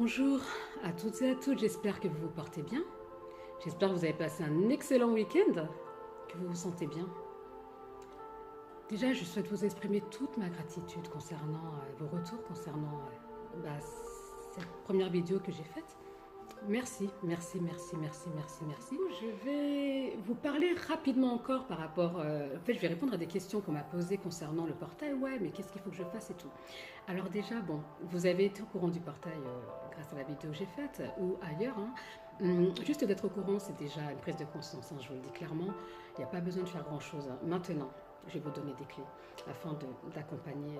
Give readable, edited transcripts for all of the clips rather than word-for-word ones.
Bonjour à toutes et à tous, j'espère que vous vous portez bien. J'espère que vous avez passé un excellent week-end, que vous vous sentez bien. Déjà, je souhaite vous exprimer toute ma gratitude concernant vos retours, concernant cette première vidéo que j'ai faite. Merci, merci, merci, merci, merci, merci. Je vais vous parler rapidement encore par rapport... en fait, je vais répondre à des questions qu'on m'a posées concernant le portail. Ouais, mais qu'est-ce qu'il faut que je fasse et tout. Alors déjà, bon, vous avez été au courant du portail grâce à la vidéo que j'ai faite ou ailleurs. Juste d'être au courant, c'est déjà une prise de conscience. Je vous le dis clairement, il n'y a pas besoin de faire grand-chose. Maintenant, je vais vous donner des clés afin d'accompagner,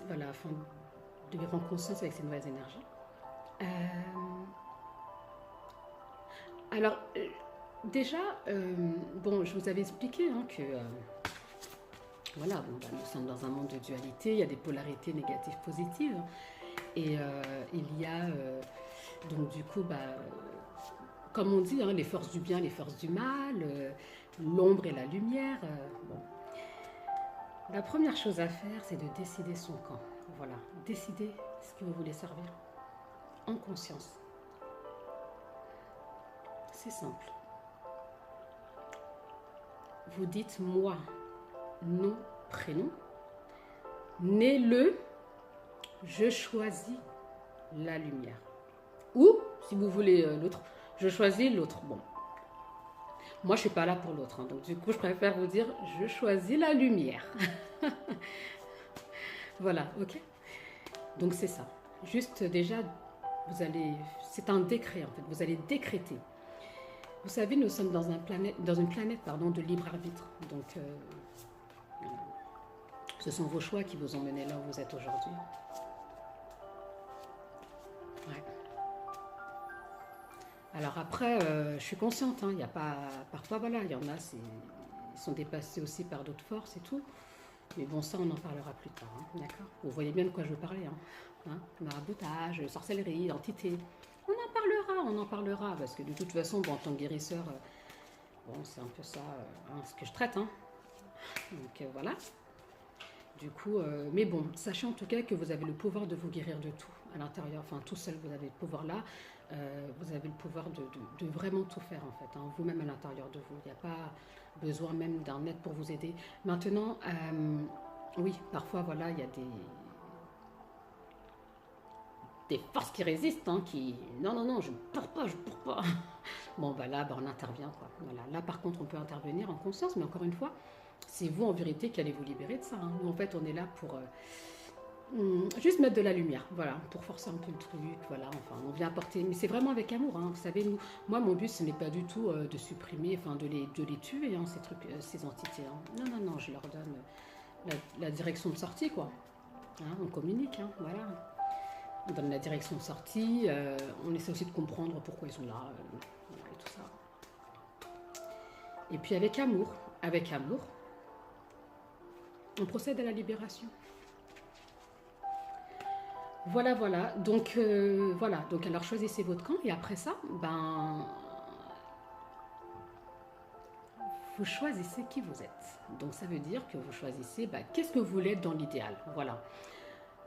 voilà, afin de prendre conscience avec ces nouvelles énergies. Alors, déjà, bon, je vous avais expliqué que voilà, bon, nous sommes dans un monde de dualité, il y a des polarités négatives, positives, et il y a donc du coup, comme on dit, les forces du bien, les forces du mal, l'ombre et la lumière. Bon. La première chose à faire, c'est de décider son camp. Voilà, décider ce que vous voulez servir. En conscience. C'est simple. Vous dites moi, nom, prénom. Né le, je choisis la lumière. Ou, si vous voulez l'autre, je choisis l'autre. Bon. Moi, je ne suis pas là pour l'autre. Donc, du coup, je préfère vous dire, je choisis la lumière. Voilà, ok. Donc, c'est ça. Juste déjà, vous allez... C'est un décret, en fait. Vous allez décréter. Vous savez, nous sommes dans une planète de libre arbitre. Donc, ce sont vos choix qui vous ont mené là où vous êtes aujourd'hui. Ouais. Alors après, je suis consciente, il n'y a pas... Parfois, voilà, il y en a, ils sont dépassés aussi par d'autres forces et tout. Mais bon, ça, on en parlera plus tard, d'accord? Vous voyez bien de quoi je veux parler, maraboutage, sorcellerie, entité. On en parlera, parce que de toute façon, bon, en tant que guérisseur, bon, c'est un peu ça ce que je traite, Donc voilà. Du coup, mais bon, sachez en tout cas que vous avez le pouvoir de vous guérir de tout à l'intérieur, enfin tout seul, vous avez le pouvoir là, vous avez le pouvoir de vraiment tout faire en fait, vous-même à l'intérieur de vous. Il n'y a pas besoin même d'un aide pour vous aider. Maintenant, oui, parfois voilà, il y a des forces qui résistent, qui non, je ne pourrais pas. Bon, là, on intervient, quoi. Voilà. Là, par contre, on peut intervenir en conscience, mais encore une fois, c'est vous en vérité qui allez vous libérer de ça. Nous, en fait, on est là pour juste mettre de la lumière, voilà, pour forcer un peu le truc, voilà. Enfin, on vient apporter, mais c'est vraiment avec amour, Vous savez, moi, mon but, ce n'est pas du tout de supprimer, enfin, de les tuer, ces trucs, ces entités. Non, je leur donne la direction de sortie, quoi. On communique, voilà. On donne la direction de sortie, on essaie aussi de comprendre pourquoi ils sont là, et tout ça. Et puis avec amour, on procède à la libération. Voilà. Donc, Donc, alors choisissez votre camp et après ça, vous choisissez qui vous êtes. Donc, ça veut dire que vous choisissez qu'est-ce que vous voulez être dans l'idéal. Voilà.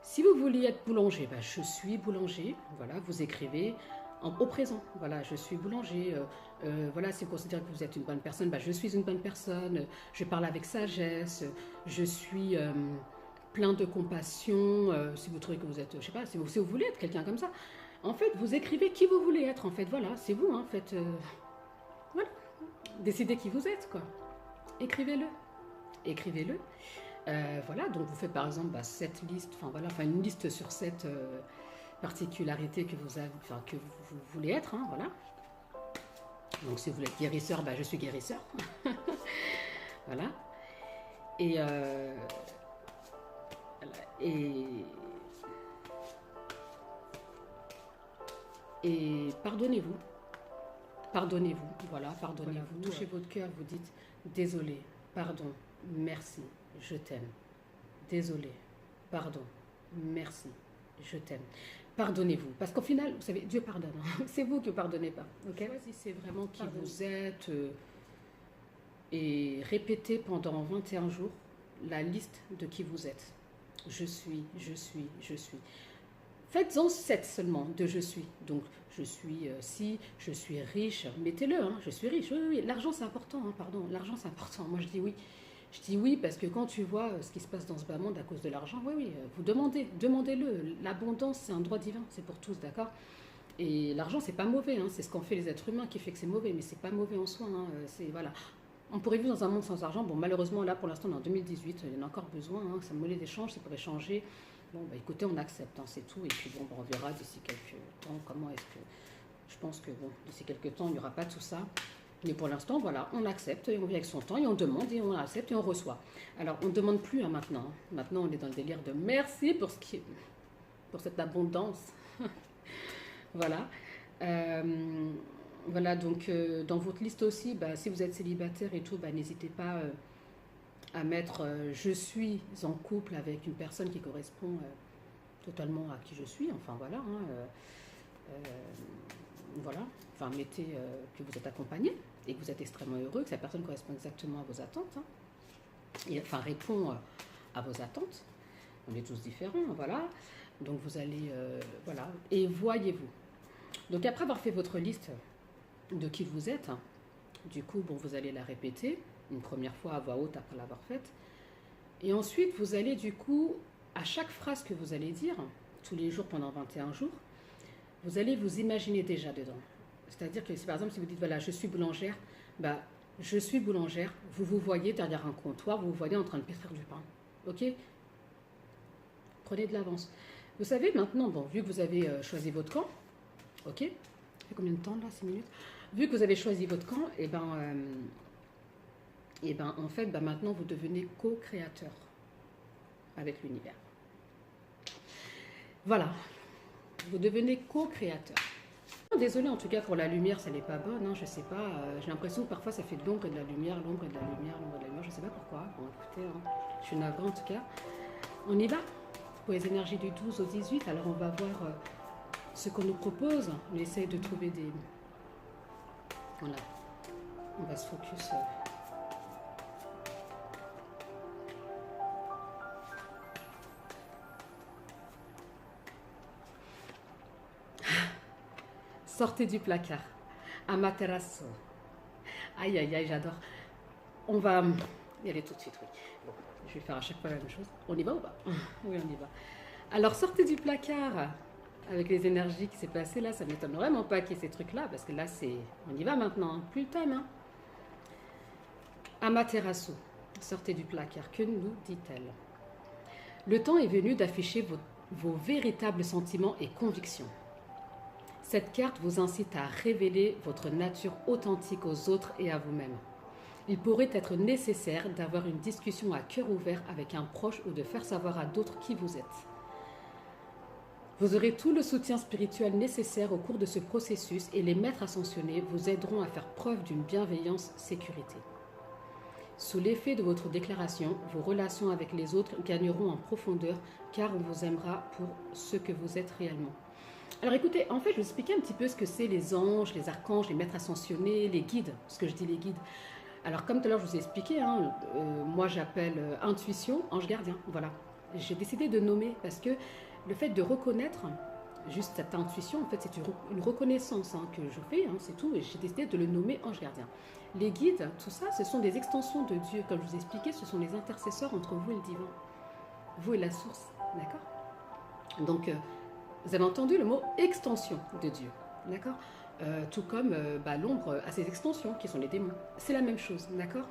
Si vous voulez être boulanger, je suis boulanger. Voilà, vous écrivez au présent. Voilà, je suis boulanger. Voilà, si vous considérez que vous êtes une bonne personne, je suis une bonne personne. Je parle avec sagesse. Je suis plein de compassion. Si vous trouvez que vous êtes, je sais pas, si vous voulez être quelqu'un comme ça, en fait, vous écrivez qui vous voulez être. En fait, voilà, c'est vous. En fait, voilà, décidez qui vous êtes, quoi. Écrivez-le. Voilà, donc vous faites par exemple cette liste, une liste sur cette particularité que vous avez, que vous voulez être, voilà. Donc si vous voulez être guérisseur, je suis guérisseur. Voilà. Et pardonnez-vous. Voilà, pardonnez-vous. Touchez votre cœur, vous dites désolé, pardon, merci, je t'aime. Désolé, pardon, merci, je t'aime. Pardonnez-vous, parce qu'au final, vous savez, Dieu pardonne. C'est vous qui ne pardonnez pas. Ok, choisissez vraiment qui vous êtes et répétez pendant 21 jours la liste de qui vous êtes. Je suis. Faites-en 7 seulement de je suis. Donc, je suis si, je suis riche, mettez-le, hein, je suis riche. Oui, oui, l'argent c'est important, hein, pardon, l'argent c'est important. Moi je dis oui. Je dis oui parce que quand tu vois ce qui se passe dans ce bas monde à cause de l'argent, oui, oui, vous demandez, demandez-le. L'abondance c'est un droit divin, c'est pour tous, d'accord? Et l'argent c'est pas mauvais, hein, c'est ce qu'ont fait les êtres humains qui fait que c'est mauvais, mais c'est pas mauvais en soi, hein, c'est voilà. On pourrait vivre dans un monde sans argent. Bon, malheureusement, là, pour l'instant, on est en 2018, il y en a encore besoin. Hein, c'est une monnaie d'échange, c'est pour échanger. Bon, bah écoutez, on accepte, hein, c'est tout. Et puis, bon, bah, on verra d'ici quelques temps comment est-ce que. Je pense que, bon, d'ici quelques temps, il n'y aura pas tout ça. Mais pour l'instant, voilà, on accepte et on vit avec son temps et on demande et on accepte et on reçoit. Alors, on ne demande plus hein, maintenant. Hein. Maintenant, on est dans le délire de merci pour, ce qui est, pour cette abondance. Voilà. Euh, voilà, donc dans votre liste aussi, bah, si vous êtes célibataire et tout, bah, n'hésitez pas à mettre je suis en couple avec une personne qui correspond totalement à qui je suis. Enfin voilà, hein, euh, voilà. Enfin mettez que vous êtes accompagné et que vous êtes extrêmement heureux, que cette personne correspond exactement à vos attentes. Hein, et, enfin répond à vos attentes. On est tous différents, hein, voilà. Donc vous allez, voilà, et voyez-vous. Donc après avoir fait votre liste de qui vous êtes, hein, du coup, bon, vous allez la répéter une première fois à voix haute après l'avoir faite. Et ensuite, vous allez du coup, à chaque phrase que vous allez dire, tous les jours pendant 21 jours, vous allez vous imaginer déjà dedans. C'est-à-dire que par exemple, si vous dites, voilà, je suis boulangère, bah, je suis boulangère, vous vous voyez derrière un comptoir, vous vous voyez en train de pétrir du pain. Ok? Prenez de l'avance. Vous savez, maintenant, bon, vu que vous avez choisi votre camp, ok? Ça fait combien de temps là, 6 minutes? Vu que vous avez choisi votre camp, et ben en fait, ben, maintenant vous devenez co-créateur avec l'univers. Voilà, vous devenez co-créateur. Désolée en tout cas pour la lumière, ça n'est pas bonne, hein, je sais pas. J'ai l'impression que parfois ça fait de l'ombre et de la lumière, l'ombre et de la lumière, l'ombre et de la lumière, je sais pas pourquoi. Bon, écoutez, hein, je suis navrée en tout cas. On y va pour les énergies du 12 au 18. Alors on va voir ce qu'on nous propose. On essaye de trouver des. Voilà, on va se focus. Sortez du placard. Amaterasu. Aïe, aïe, aïe, j'adore. On va y aller tout de suite, oui. Bon, je vais faire à chaque fois la même chose. On y va ou pas? Oui, on y va. Alors, sortez du placard. Avec les énergies qui s'est passées là, ça ne m'étonne vraiment pas qu'il y ait ces trucs-là, parce que là, c'est... On y va maintenant, hein. Plus le time, hein. Amaterasu. Sortez du placard. Que nous dit-elle? Le temps est venu d'afficher vos véritables sentiments et convictions. Cette carte vous incite à révéler votre nature authentique aux autres et à vous-même. Il pourrait être nécessaire d'avoir une discussion à cœur ouvert avec un proche ou de faire savoir à d'autres qui vous êtes. Vous aurez tout le soutien spirituel nécessaire au cours de ce processus et les maîtres ascensionnés vous aideront à faire preuve d'une bienveillance sécurité. Sous l'effet de votre déclaration, vos relations avec les autres gagneront en profondeur car on vous aimera pour ce que vous êtes réellement. Alors écoutez, en fait, je vais vous expliquer un petit peu ce que c'est les anges, les archanges, les maîtres ascensionnés, les guides, ce que je dis les guides. Alors comme tout à l'heure, je vous ai expliqué, hein, moi j'appelle intuition, ange gardien, voilà. J'ai décidé de nommer parce que le fait de reconnaître juste cette intuition, en fait, c'est une reconnaissance hein, que je fais, hein, c'est tout, et j'ai décidé de le nommer ange gardien. Les guides, tout ça, ce sont des extensions de Dieu. Comme je vous ai expliqué, ce sont les intercesseurs entre vous et le divin. Vous et la source, d'accord? Donc, vous avez entendu le mot extension de Dieu, d'accord? Tout comme l'ombre a ses extensions, qui sont les démons. C'est la même chose, d'accord?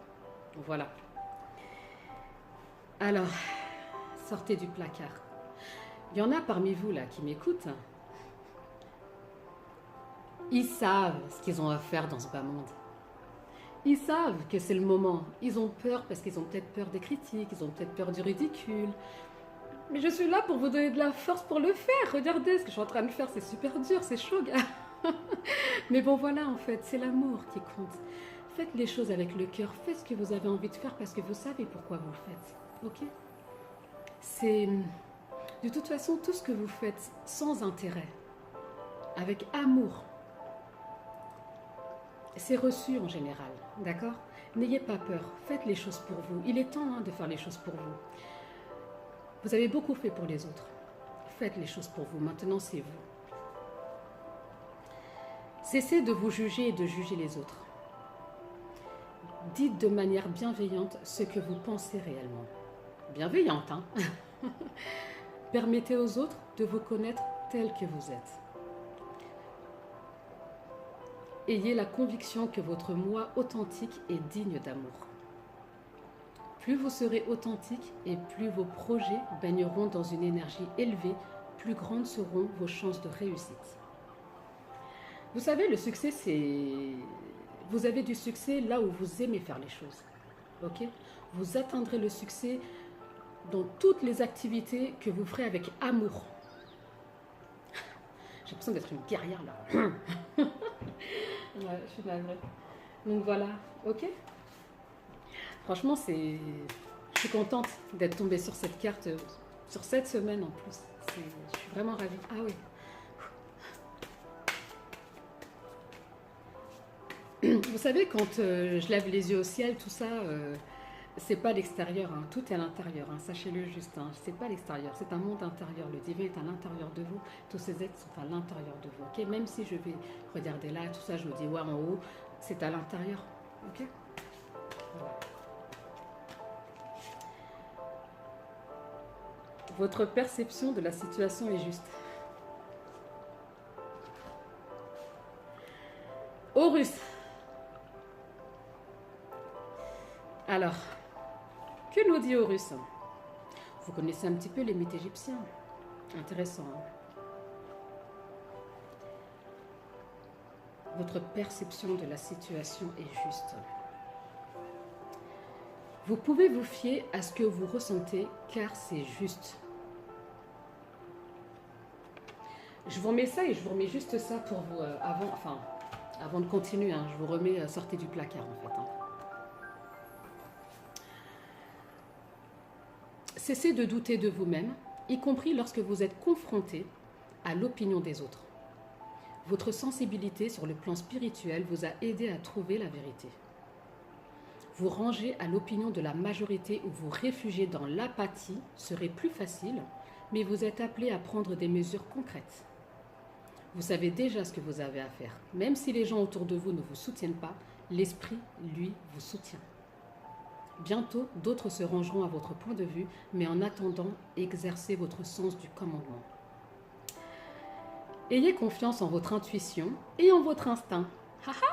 Voilà. Alors, sortez du placard. Il y en a parmi vous là qui m'écoutent. Ils savent ce qu'ils ont à faire dans ce bas monde. Ils savent que c'est le moment. Ils ont peur parce qu'ils ont peut-être peur des critiques, ils ont peut-être peur du ridicule. Mais je suis là pour vous donner de la force pour le faire. Regardez ce que je suis en train de faire, c'est super dur, c'est chaud, gars. Mais bon, voilà, en fait, c'est l'amour qui compte. Faites les choses avec le cœur, faites ce que vous avez envie de faire parce que vous savez pourquoi vous le faites. Ok? C'est... De toute façon, tout ce que vous faites sans intérêt, avec amour, c'est reçu en général, d'accord? N'ayez pas peur, faites les choses pour vous. Il est temps hein, de faire les choses pour vous. Vous avez beaucoup fait pour les autres. faites les choses pour vous. Maintenant, c'est vous. Cessez de vous juger et de juger les autres. Dites de manière bienveillante ce que vous pensez réellement. Bienveillante, hein. Permettez aux autres de vous connaître tel que vous êtes. Ayez la conviction que votre moi authentique est digne d'amour. Plus vous serez authentique et plus vos projets baigneront dans une énergie élevée, plus grandes seront vos chances de réussite. Vous savez, le succès, c'est... Vous avez du succès là où vous aimez faire les choses. Ok? Vous atteindrez le succès dans toutes les activités que vous ferez avec amour. J'ai l'impression d'être une guerrière là. Ouais, je suis navrée. Donc voilà, ok? Franchement, je suis contente d'être tombée sur cette carte, sur cette semaine en plus. Je suis vraiment ravie. Ah oui. Vous savez, quand je lève les yeux au ciel, tout ça, c'est pas l'extérieur, hein, tout est à l'intérieur, hein, sachez-le juste, hein, c'est pas l'extérieur, c'est un monde intérieur, le divin est à l'intérieur de vous, tous ces êtres sont à l'intérieur de vous, ok? Même si je vais regarder là, tout ça, je me dis, ouais, en haut, c'est à l'intérieur, ok? Voilà. Votre perception de la situation est juste. Horus. Alors, que nous dit Horus? Vous connaissez un petit peu les mythes égyptiens. Intéressant. Hein? Votre perception de la situation est juste. Vous pouvez vous fier à ce que vous ressentez car c'est juste. Je vous remets ça et je vous remets juste ça pour vous, avant de continuer, hein, je vous remets sortez du placard en fait. Hein. Cessez de douter de vous-même, y compris lorsque vous êtes confronté à l'opinion des autres. Votre sensibilité sur le plan spirituel vous a aidé à trouver la vérité. Vous ranger à l'opinion de la majorité ou vous réfugier dans l'apathie serait plus facile, mais vous êtes appelé à prendre des mesures concrètes. Vous savez déjà ce que vous avez à faire. Même si les gens autour de vous ne vous soutiennent pas, l'esprit, lui, vous soutient. Bientôt, d'autres se rangeront à votre point de vue, mais en attendant, exercez votre sens du commandement. Ayez confiance en votre intuition et en votre instinct.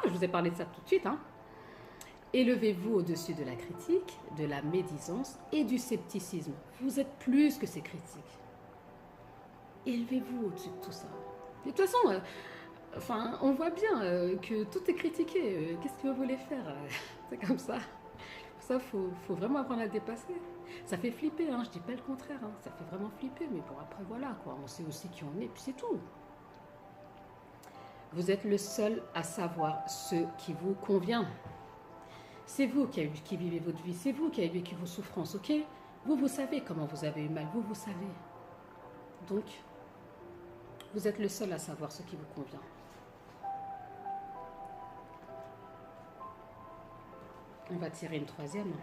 Je vous ai parlé de ça tout de suite. Hein. Élevez-vous au-dessus de la critique, de la médisance et du scepticisme. Vous êtes plus que ces critiques. Élevez-vous au-dessus de tout ça. De toute façon, on voit bien que tout est critiqué. Qu'est-ce que vous voulez faire? C'est comme ça. Ça, faut vraiment apprendre à le dépasser. Ça fait flipper, hein, je dis pas le contraire. Hein. Ça fait vraiment flipper, mais bon, après, voilà, quoi. On sait aussi qui on est, puis c'est tout. Vous êtes le seul à savoir ce qui vous convient. C'est vous qui vivez votre vie. C'est vous qui avez vécu vos souffrances, ok? Vous savez comment vous avez eu mal. Vous savez. Donc, vous êtes le seul à savoir ce qui vous convient. On va tirer une troisième.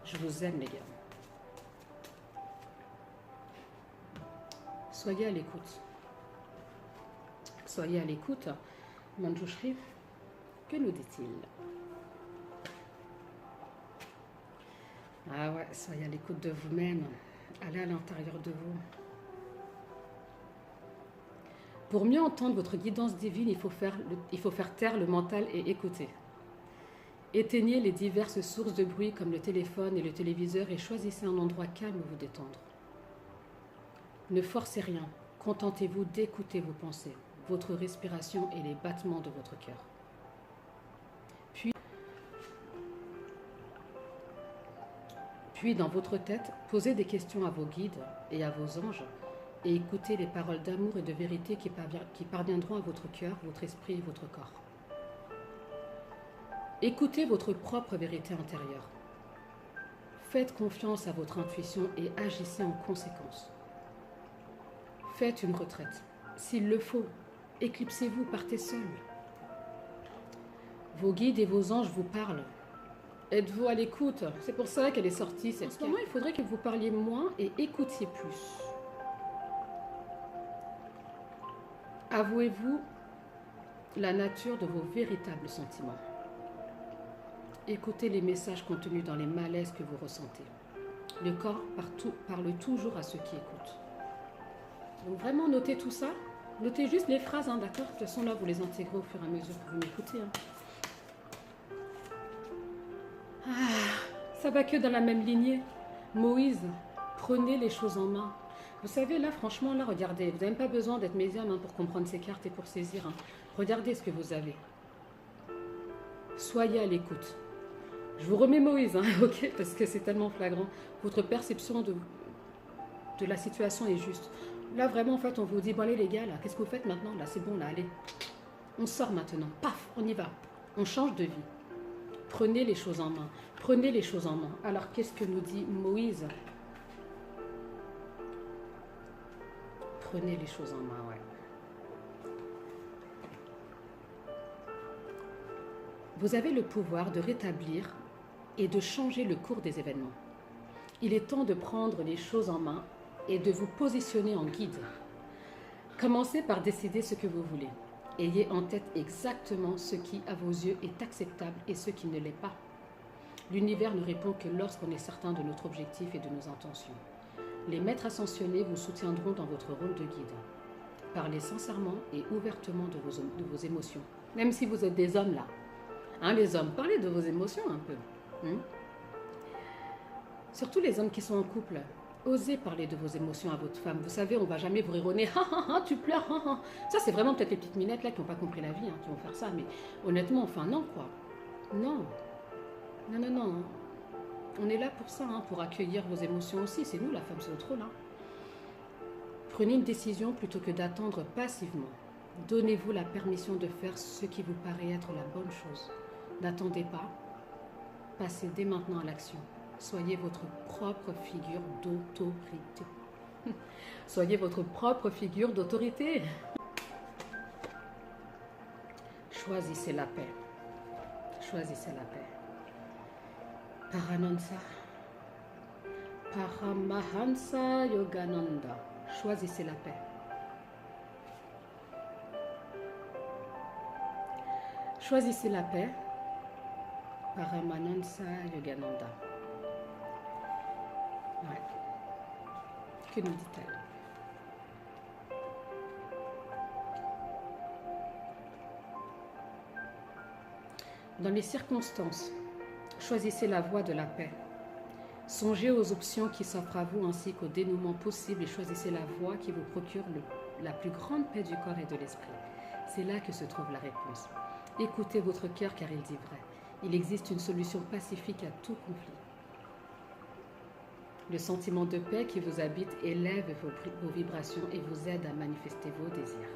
Je vous aime, les gars. Soyez à l'écoute. Soyez à l'écoute. Manjushri, que nous dit-il? Ah ouais, soyez à l'écoute de vous-même. Allez à l'intérieur de vous. Pour mieux entendre votre guidance divine, il faut faire taire le mental et écouter. Éteignez les diverses sources de bruit comme le téléphone et le téléviseur et choisissez un endroit calme où vous détendre. Ne forcez rien, contentez-vous d'écouter vos pensées, votre respiration et les battements de votre cœur. Puis dans votre tête, posez des questions à vos guides et à vos anges et écoutez les paroles d'amour et de vérité qui parviendront à votre cœur, votre esprit et votre corps. Écoutez votre propre vérité intérieure. Faites confiance à votre intuition et agissez en conséquence. Faites une retraite. S'il le faut, éclipsez-vous, partez seul. Vos guides et vos anges vous parlent. Êtes-vous à l'écoute? C'est pour ça qu'elle est sortie cette carte. En ce moment, il faudrait que vous parliez moins et écoutiez plus. Avouez-vous la nature de vos véritables sentiments. Écoutez les messages contenus dans les malaises que vous ressentez. Le corps parle toujours à ceux qui écoutent. Donc vraiment, notez tout ça. Notez juste les phrases, hein, d'accord? De toute façon, là, vous les intégrez au fur et à mesure que vous m'écoutez. Hein. Ça va que dans la même lignée. Moïse, prenez les choses en main. Vous savez, là, franchement, là, regardez. Vous n'avez même pas besoin d'être médium hein, pour comprendre ces cartes et pour saisir. Hein. Regardez ce que vous avez. Soyez à l'écoute. Je vous remets Moïse, hein, ok? Parce que c'est tellement flagrant. Votre perception de la situation est juste. Là, vraiment, en fait, on vous dit, bon, allez, les gars, là, qu'est-ce que vous faites maintenant? Là, c'est bon, là, allez. On sort maintenant. Paf, on y va. On change de vie. Prenez les choses en main. Prenez les choses en main. Alors, qu'est-ce que nous dit Moïse? Prenez les choses en main, ouais. Vous avez le pouvoir de rétablir et de changer le cours des événements. Il est temps de prendre les choses en main et de vous positionner en guide. Commencez par décider ce que vous voulez. Ayez en tête exactement ce qui, à vos yeux, est acceptable et ce qui ne l'est pas. L'univers ne répond que lorsqu'on est certain de notre objectif et de nos intentions. Les maîtres ascensionnés vous soutiendront dans votre rôle de guide. Parlez sincèrement et ouvertement de vos émotions. Même si vous êtes des hommes là. Hein, les hommes, parlez de vos émotions un peu. Surtout les hommes qui sont en couple. Osez parler de vos émotions à votre femme. Vous savez, on ne va jamais vous rironner. Tu pleures. Ça, c'est vraiment peut-être les petites minettes là qui n'ont pas compris la vie, hein, qui vont faire ça. Mais honnêtement, enfin, non, quoi. Non. Non. On est là pour ça, hein, pour accueillir vos émotions aussi. C'est nous, la femme, c'est notre rôle. Hein. Prenez une décision plutôt que d'attendre passivement. Donnez-vous la permission de faire ce qui vous paraît être la bonne chose. N'attendez pas. Passez dès maintenant à l'action. Soyez votre propre figure d'autorité. Soyez votre propre figure d'autorité. Choisissez la paix. Choisissez la paix. Paranansa. Paramahansa Yogananda. Choisissez la paix. Choisissez la paix. Paramanansa Yogananda. Ouais. Que nous dit-elle? Dans les circonstances, choisissez la voie de la paix. Songez aux options qui s'offrent à vous ainsi qu'au dénouement possible et choisissez la voie qui vous procure la plus grande paix du corps et de l'esprit. C'est là que se trouve la réponse. Écoutez votre cœur car il dit vrai. Il existe une solution pacifique à tout conflit. Le sentiment de paix qui vous habite élève vos vibrations et vous aide à manifester vos désirs.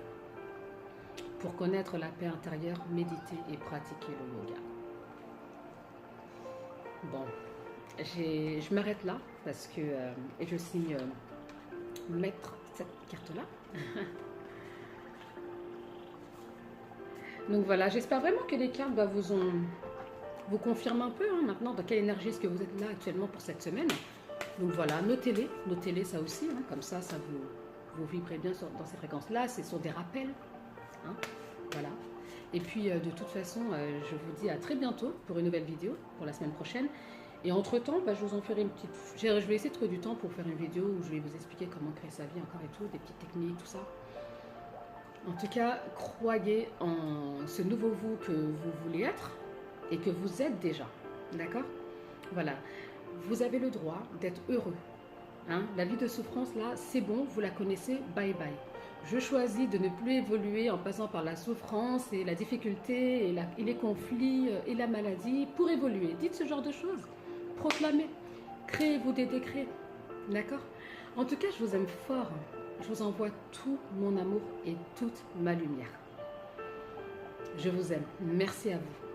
Pour connaître la paix intérieure, méditez et pratiquez le yoga. Bon, je m'arrête là parce que et je signe mettre cette carte-là. Donc voilà, j'espère vraiment que les cartes vous confirment un peu hein, maintenant dans quelle énergie est-ce que vous êtes là actuellement pour cette semaine. Donc voilà, notez-les ça aussi, hein, comme ça vous vibrez bien dans ces fréquences-là, ce sont des rappels. Hein, voilà. Et puis de toute façon, je vous dis à très bientôt pour une nouvelle vidéo, pour la semaine prochaine. Et entre-temps, je vous en ferai une petite... Je vais essayer de trouver du temps pour faire une vidéo où je vais vous expliquer comment créer sa vie encore et tout, des petites techniques, tout ça. En tout cas, croyez en ce nouveau vous que vous voulez être et que vous êtes déjà. D'accord? Voilà. Vous avez le droit d'être heureux. Hein? La vie de souffrance, là, c'est bon, vous la connaissez, bye bye. Je choisis de ne plus évoluer en passant par la souffrance et la difficulté et les conflits et la maladie pour évoluer. Dites ce genre de choses. Proclamez. Créez-vous des décrets. D'accord? En tout cas, je vous aime fort. Je vous envoie tout mon amour et toute ma lumière. Je vous aime. Merci à vous.